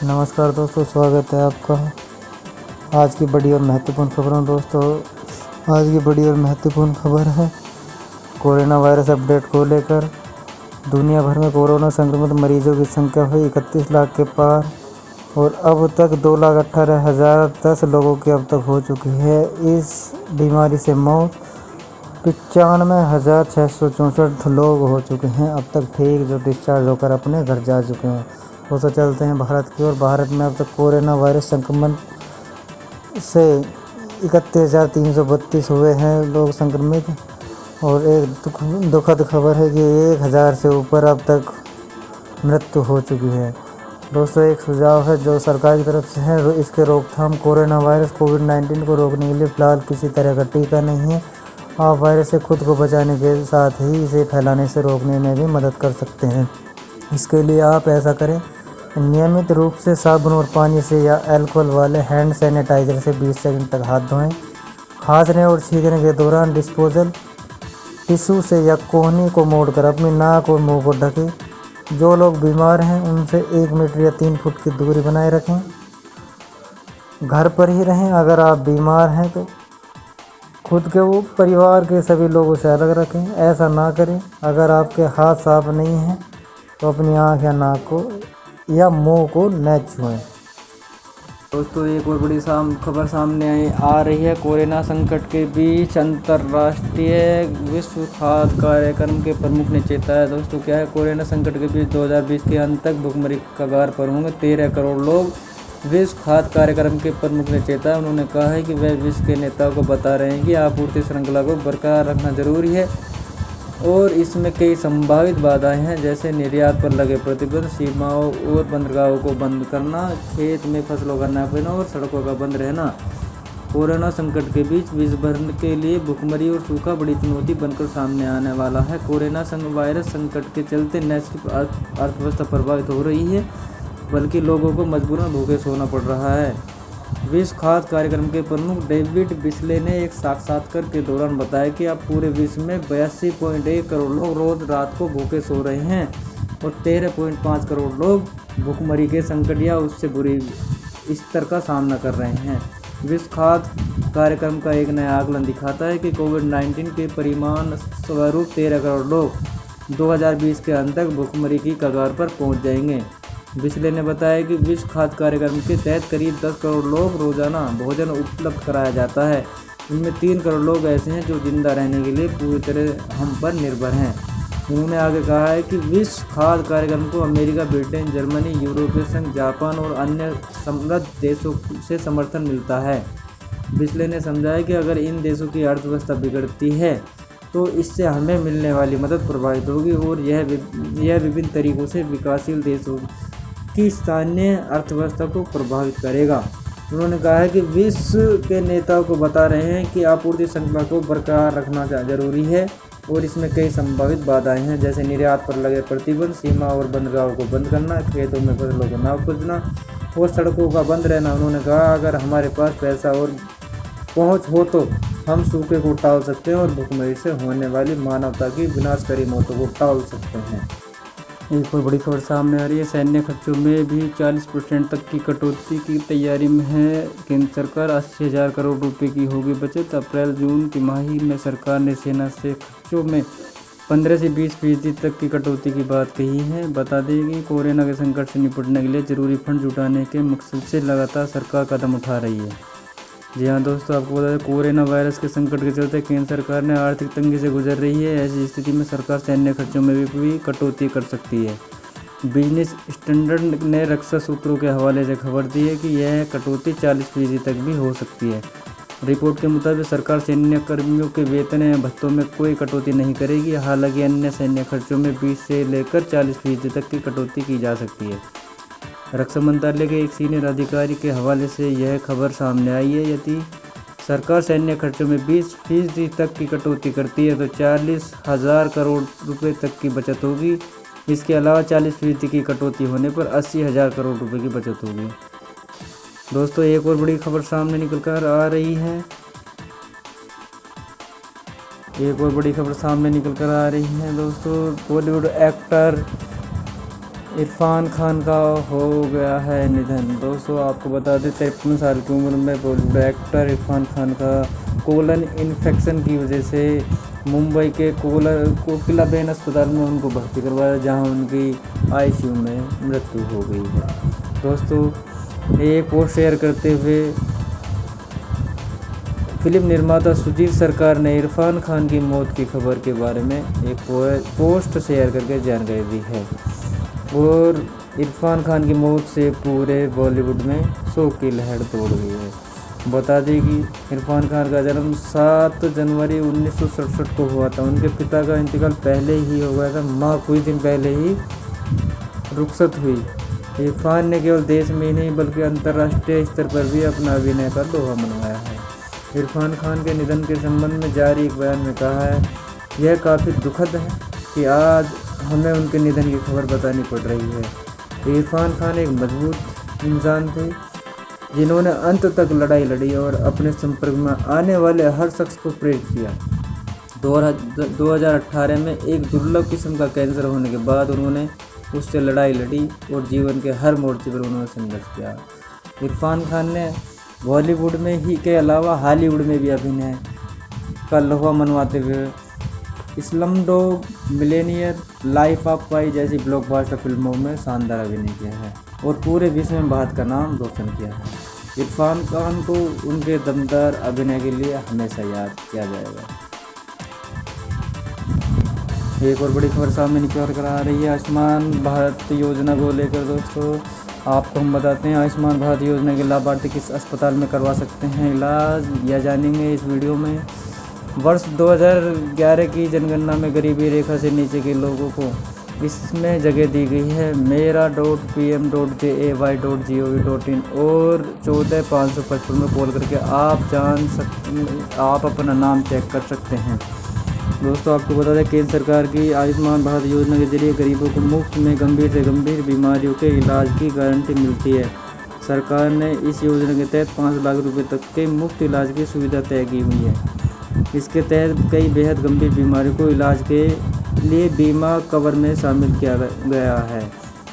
नमस्कार दोस्तों, स्वागत है आपका आज की बड़ी और महत्वपूर्ण खबरों। दोस्तों, आज की बड़ी और महत्वपूर्ण खबर है कोरोना वायरस अपडेट को लेकर। दुनिया भर में कोरोना संक्रमित मरीजों की संख्या हुई 31 लाख के पार और अब तक 2,18,010 लोगों की अब तक हो चुकी है इस बीमारी से मौत। 95,664 लोग हो चुके हैं अब तक ठीक, जो डिस्चार्ज होकर अपने घर जा चुके हैं। दोस्तों, चलते हैं भारत की ओर। भारत में अब तक कोरोना वायरस संक्रमण से 31,332 हुए हैं लोग संक्रमित। और एक दुखद खबर है कि 1,000 से ऊपर अब तक मृत्यु हो चुकी है। दोस्तों, एक सुझाव है जो सरकार की तरफ से है, इसके रोकथाम कोरोना वायरस कोविड-19 को रोकने के लिए फ़िलहाल किसी तरह का टीका नहीं है। आप वायरस से खुद को बचाने के साथ ही इसे फैलाने से रोकने में भी मदद कर सकते हैं। इसके लिए आप ऐसा करें, नियमित रूप से साबुन और पानी से या अल्कोहल वाले हैंड सैनिटाइजर से 20 सेकंड तक हाथ धोएं। खांसने और छींकने के दौरान डिस्पोजल टिश्यू से या कोहनी को मोड़कर अपनी नाक और मुंह को ढकें। जो लोग बीमार हैं उनसे 1 मीटर या 3 फुट की दूरी बनाए रखें। घर पर ही रहें। अगर आप बीमार हैं तो खुद के वो परिवार के सभी लोगों से अलग रखें। ऐसा ना करें अगर आपके हाथ साफ नहीं हैं तो अपनी आँख या नाक को या मुंह को न छुएं। दोस्तों, एक और बड़ी खबर सामने आ रही है। कोरोना संकट के बीच अंतर्राष्ट्रीय विश्व खाद्य कार्यक्रम के प्रमुख ने चेताया। दोस्तों, क्या है, कोरोना संकट के बीच 2020 के अंत तक भुखमरी की कगार पर होंगे 13 करोड़ लोग। विश्व खाद्य कार्यक्रम के प्रमुख ने चेताया। उन्होंने कहा है कि वह विश्व के नेताओं को बता रहे हैं कि आपूर्ति श्रृंखला को बरकरार रखना जरूरी है और इसमें कई संभावित बाधाएं हैं, जैसे निर्यात पर लगे प्रतिबंध, सीमाओं और बंदरगाहों को बंद करना, खेत में फसलों का न पड़ना और सड़कों का बंद रहना। कोरोना संकट के बीच विश्व भर के लिए भुखमरी और सूखा बड़ी चुनौती बनकर सामने आने वाला है। कोरोना वायरस संकट के चलते न सिर्फ अर्थव्यवस्था प्रभावित हो रही है बल्कि लोगों को मजबूरन भूखे सोना पड़ रहा है। विश्व खाद्य कार्यक्रम के प्रमुख डेविड बिस्ले ने एक साक्षात्कार के दौरान बताया कि अब पूरे विश्व में 82.1 करोड़ लोग रोज रात को भूखे सो रहे हैं और 13.5 करोड़ लोग भूखमरी के संकट या उससे बुरी स्तर का सामना कर रहे हैं। विश्व खाद्य कार्यक्रम का एक नया आकलन दिखाता है कि कोविड-19 के परिणाम स्वरूप 13 करोड़ लोग 2020 के अंत तक भूखमरी की कगार पर पहुंच जाएंगे। बिस्ले ने बताया कि विश्व खाद्य कार्यक्रम के तहत करीब 10 करोड़ लोग रोजाना भोजन उपलब्ध कराया जाता है। इनमें 3 करोड़ लोग ऐसे हैं जो जिंदा रहने के लिए पूरी तरह हम पर निर्भर हैं। उन्होंने आगे कहा है कि विश्व खाद्य कार्यक्रम को अमेरिका, ब्रिटेन, जर्मनी, यूरोपीय संघ, जापान और अन्य समृद्ध देशों से समर्थन मिलता है। बिस्ले ने समझाया कि अगर इन देशों की अर्थव्यवस्था बिगड़ती है तो इससे हमें मिलने वाली मदद प्रभावित होगी और यह विभिन्न तरीकों से विकासशील देशों की स्थानीय अर्थव्यवस्था को प्रभावित करेगा। उन्होंने कहा है कि विश्व के नेताओं को बता रहे हैं कि आपूर्ति श्रृंखला को बरकरार रखना जरूरी है और इसमें कई संभावित बाधाएं हैं, जैसे निर्यात पर लगे प्रतिबंध, सीमा और बंदरगाहों को बंद करना, खेतों में फसलों को न उपजना और सड़कों का बंद रहना। उन्होंने कहा, अगर हमारे पास पैसा और पहुँच हो तो हम सूखे को टाल सकते हैं और भुखमरी से होने वाली मानवता की विनाशकारी मौतों को टाल सकते हैं। एक और बड़ी खबर सामने आ रही है। सैन्य खर्चों में भी 40% तक की कटौती की तैयारी में है केंद्र सरकार। 80,000 करोड़ रुपए की होगी बचत। अप्रैल-जून तिमाही में सरकार ने सेना से खर्चों में 15 से 20% तक की कटौती की बात कही है। बता दें कि कोरोना के संकट से निपटने के लिए जरूरी फंड जुटाने के मकसद से लगातार सरकार कदम उठा रही है। जी हाँ दोस्तों, आपको बता दें, कोरोना वायरस के संकट के चलते केंद्र सरकार ने आर्थिक तंगी से गुजर रही है। ऐसी स्थिति में सरकार सैन्य खर्चों में भी कटौती कर सकती है। बिजनेस स्टैंडर्ड ने रक्षा सूत्रों के हवाले से खबर दी है कि यह कटौती 40% तक भी हो सकती है। रिपोर्ट के मुताबिक सरकार सैन्य कर्मियों के वेतन या भत्तों में कोई कटौती नहीं करेगी। हालांकि अन्य सैन्य खर्चों में 20 से लेकर 40% तक की कटौती की जा सकती है। रक्षा मंत्रालय के एक सीनियर अधिकारी के हवाले से यह खबर सामने आई है। यदि सरकार सैन्य खर्चों में 20% तक की कटौती करती है तो 40,000 करोड़ रुपए तक की बचत होगी। इसके अलावा 40% की कटौती होने पर 80,000 करोड़ रुपए की बचत होगी। दोस्तों, एक और बड़ी खबर सामने निकल कर आ रही है। दोस्तों, बॉलीवुड एक्टर इरफान खान का हो गया है निधन। दोस्तों आपको बता दें 53 साल की उम्र में बॉलीवुड एक्टर इरफान खान का कोलन इन्फेक्शन की वजह से मुंबई के कोकिलाबेन अस्पताल में उनको भर्ती करवाया, जहां उनकी आईसीयू में मृत्यु हो गई है। दोस्तों एक पोस्ट शेयर करते हुए फिल्म निर्माता सुजीत सरकार ने इरफान खान की मौत की खबर के बारे में एक पोस्ट शेयर करके जानकारी दी है और इरफान खान की मौत से पूरे बॉलीवुड में शोक की लहर दौड़ गई है। बता दें कि इरफान खान का जन्म 7 जनवरी 1967 को हुआ था। उनके पिता का इंतकाल पहले ही हो गया था, माँ कुछ दिन पहले ही रुखसत हुई। इरफान ने केवल देश में ही नहीं बल्कि अंतर्राष्ट्रीय स्तर पर भी अपना अभिनय का लोहा मनवाया है। इरफान खान के निधन के संबंध में जारी एक बयान में कहा है, यह काफ़ी दुखद है कि आज हमें उनके निधन की खबर बतानी पड़ रही है। इरफान खान एक मजबूत इंसान थे जिन्होंने अंत तक लड़ाई लड़ी और अपने संपर्क में आने वाले हर शख्स को प्रेरित किया। 2018 में एक दुर्लभ किस्म का कैंसर होने के बाद उन्होंने उससे लड़ाई लड़ी और जीवन के हर मोर्चे पर उन्होंने संघर्ष किया। इरफान खान ने बॉलीवुड में ही के अलावा हॉलीवुड में भी अभिनय का लोहा मनवाते हुए स्लमडॉग मिलियनेयर, लाइफ ऑफ पाई जैसी ब्लॉकबस्टर फिल्मों में शानदार अभिनय किया है और पूरे विश्व में भारत का नाम रोशन किया है। इरफान खान को उनके दमदार अभिनय के लिए हमेशा याद किया जाएगा। एक और बड़ी खबर सामने निकल कर आ रही है आयुष्मान भारत योजना को लेकर। दोस्तों आपको हम बताते हैं आयुष्मान भारत योजना के लाभार्थी किस अस्पताल में करवा सकते हैं इलाज, यह जानेंगे इस वीडियो में। वर्ष 2011 की जनगणना में गरीबी रेखा से नीचे के लोगों को इसमें जगह दी गई है। mera.pm.jay.gov.in और 14555 में कॉल करके आप अपना नाम चेक कर सकते हैं। दोस्तों आपको बता दें केंद्र सरकार की आयुष्मान भारत योजना के जरिए गरीबों को मुफ्त में गंभीर से गंभीर बीमारियों के इलाज की गारंटी मिलती है। सरकार ने इस योजना के तहत 5 लाख रुपए तक के मुफ्त इलाज की सुविधा तय की हुई है। इसके तहत कई बेहद गंभीर बीमारियों को इलाज के लिए बीमा कवर में शामिल किया गया है।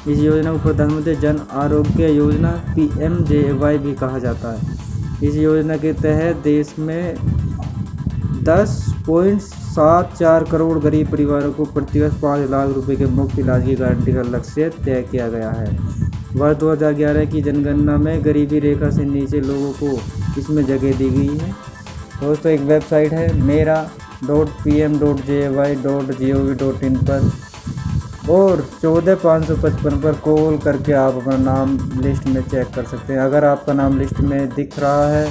इस योजना को प्रधानमंत्री जन आरोग्य योजना PMJY भी कहा जाता है। इस योजना के तहत देश में 10.74 करोड़ गरीब परिवारों को प्रतिवर्ष 5 लाख रुपए के मुफ्त इलाज की गारंटी का लक्ष्य तय किया गया है। वर्ष 2011 की जनगणना में गरीबी रेखा से नीचे लोगों को इसमें जगह दी गई है। दोस्तों एक वेबसाइट है mera.pm.jay.gov.in पर और 14555 पर कॉल करके आप अपना नाम लिस्ट में चेक कर सकते हैं। अगर आपका नाम लिस्ट में दिख रहा है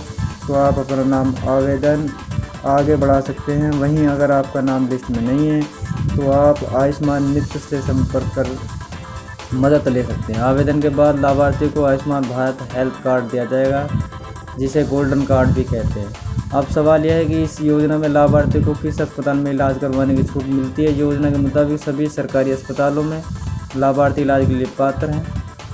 तो आप अपना नाम आवेदन आगे बढ़ा सकते हैं। वहीं अगर आपका नाम लिस्ट में नहीं है तो आप आयुष्मान मित्र से संपर्क कर मदद ले सकते हैं। आवेदन के बाद लाभार्थी को आयुष्मान भारत हेल्थ कार्ड दिया जाएगा, जिसे गोल्डन कार्ड भी कहते हैं। अब सवाल यह है कि इस योजना में लाभार्थी को किस अस्पताल में इलाज करवाने की छूट मिलती है। योजना के मुताबिक सभी सरकारी अस्पतालों में लाभार्थी इलाज के लिए पात्र हैं।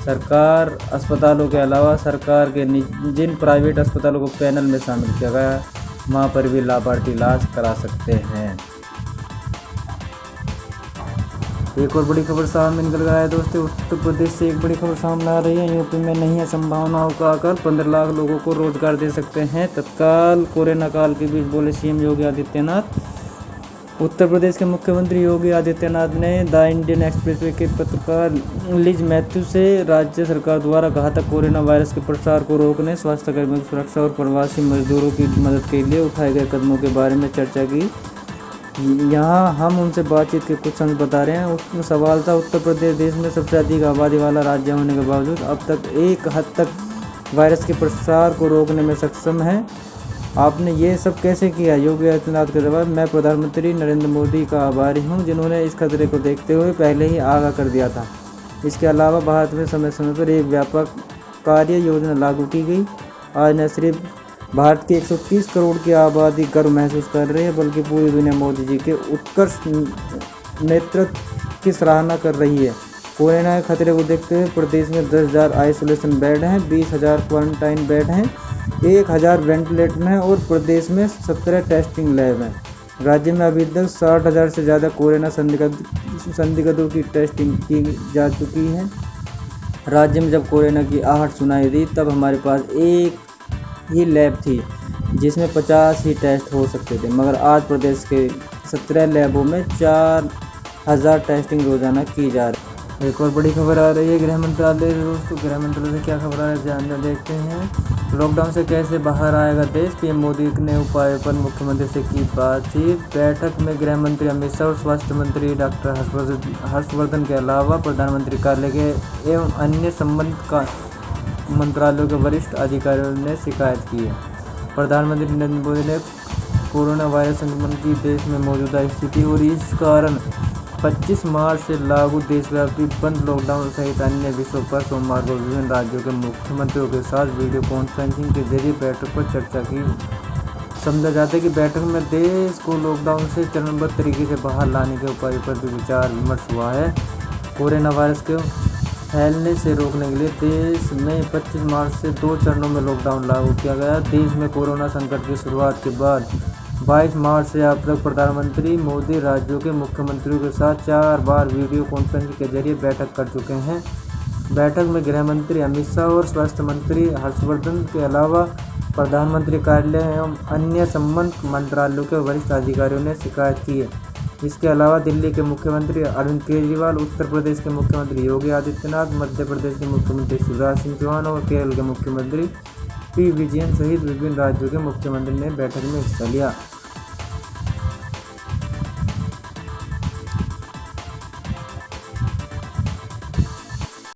सरकार अस्पतालों के अलावा सरकार के जिन प्राइवेट अस्पतालों को पैनल में शामिल किया गया है वहाँ पर भी लाभार्थी इलाज करा सकते हैं। एक और बड़ी खबर सामने निकल गया है दोस्तों। उत्तर प्रदेश से एक बड़ी खबर सामने आ रही है। यूपी में नहीं है संभावनाओं का आकर 15 लाख लोगों को रोजगार दे सकते हैं तत्काल। कोरोना काल के बीच बोले सीएम योगी आदित्यनाथ। उत्तर प्रदेश के मुख्यमंत्री योगी आदित्यनाथ ने द इंडियन एक्सप्रेसवे के पत्रकार लिज मैथ्यू से राज्य सरकार द्वारा घातक कोरोना वायरस के प्रसार को रोकने, स्वास्थ्यकर्मियों की सुरक्षा और प्रवासी मजदूरों की मदद के लिए उठाए गए कदमों के बारे में चर्चा की। यहाँ हम उनसे बातचीत के कुछ अंश बता रहे हैं। उसमें सवाल था, उत्तर प्रदेश देश में सबसे अधिक आबादी वाला राज्य होने के बावजूद अब तक एक हद तक वायरस के प्रसार को रोकने में सक्षम है। आपने ये सब कैसे किया? योगी आदित्यनाथ का जवाब, मैं प्रधानमंत्री नरेंद्र मोदी का आभारी हूँ जिन्होंने इस खतरे को देखते हुए पहले ही आगाह कर दिया था। इसके अलावा भारत में समय समय पर एक व्यापक कार्य योजना लागू की गई। आज न सिर्फ भारत की 130 करोड़ की आबादी गर्व महसूस कर रही है बल्कि पूरी दुनिया मोदी जी के उत्कृष्ट नेतृत्व की सराहना कर रही है। कोरोना के खतरे को देखते हुए प्रदेश में 10,000 आइसोलेशन बेड हैं, 20,000 क्वारंटाइन बेड हैं, 1,000 वेंटिलेटर हैं और प्रदेश में 17 टेस्टिंग लैब हैं। राज्य में अभी तक 60,000 से ज़्यादा कोरोना संदिग्धों की टेस्टिंग की जा चुकी है। राज्य में जब कोरोना की आहट सुनाई दी तब हमारे पास एक ही लैब थी जिसमें 50 ही टेस्ट हो सकते थे, मगर आज प्रदेश के 17 लैबों में 4,000 टेस्टिंग रोजाना की जा रही है। एक और बड़ी खबर आ रही है गृह मंत्रालय से। दोस्तों गृह मंत्रालय से क्या खबर आ रही है जानकर देखते हैं। लॉकडाउन से कैसे बाहर आएगा देश, पीएम मोदी ने उपायों पर मुख्यमंत्री से की बातचीत। बैठक में गृह मंत्री अमित शाह और स्वास्थ्य मंत्री डॉक्टर हर्षवर्धन के अलावा प्रधानमंत्री कार्यालय के एवं अन्य संबंधित मंत्रालयों के वरिष्ठ अधिकारियों ने शिकायत की है। प्रधानमंत्री नरेंद्र मोदी ने कोरोना वायरस संक्रमण की देश में मौजूदा स्थिति और इस कारण 25 मार्च से लागू देशव्यापी बंद लॉकडाउन सहित अन्य विषयों पर सोमवार को विभिन्न राज्यों के मुख्यमंत्रियों के साथ वीडियो कॉन्फ्रेंसिंग के जरिए बैठक पर चर्चा की। समझा जाता है कि बैठक में देश को लॉकडाउन से चरणबद्ध तरीके से बाहर लाने के उपायों पर भी विचार विमर्श हुआ है। कोरोना वायरस को फैलने से रोकने के लिए देश में 25 मार्च से 2 चरणों में लॉकडाउन लागू किया गया। देश में कोरोना संकट की शुरुआत के बाद 22 मार्च से अब तक प्रधानमंत्री मोदी राज्यों के मुख्यमंत्रियों के साथ 4 बार वीडियो कॉन्फ्रेंसिंग के जरिए बैठक कर चुके हैं। बैठक में गृह मंत्री अमित शाह और स्वास्थ्य मंत्री हर्षवर्धन के अलावा प्रधानमंत्री कार्यालय एवं अन्य संबंधित मंत्रालयों के वरिष्ठ अधिकारियों ने शिकायत की है। इसके अलावा दिल्ली के मुख्यमंत्री अरविंद केजरीवाल, उत्तर प्रदेश के मुख्यमंत्री योगी आदित्यनाथ, मध्य प्रदेश के मुख्यमंत्री शिवराज सिंह चौहान और केरल के मुख्यमंत्री पी विजयन सहित विभिन्न राज्यों के मुख्यमंत्री ने बैठक में हिस्सा लिया।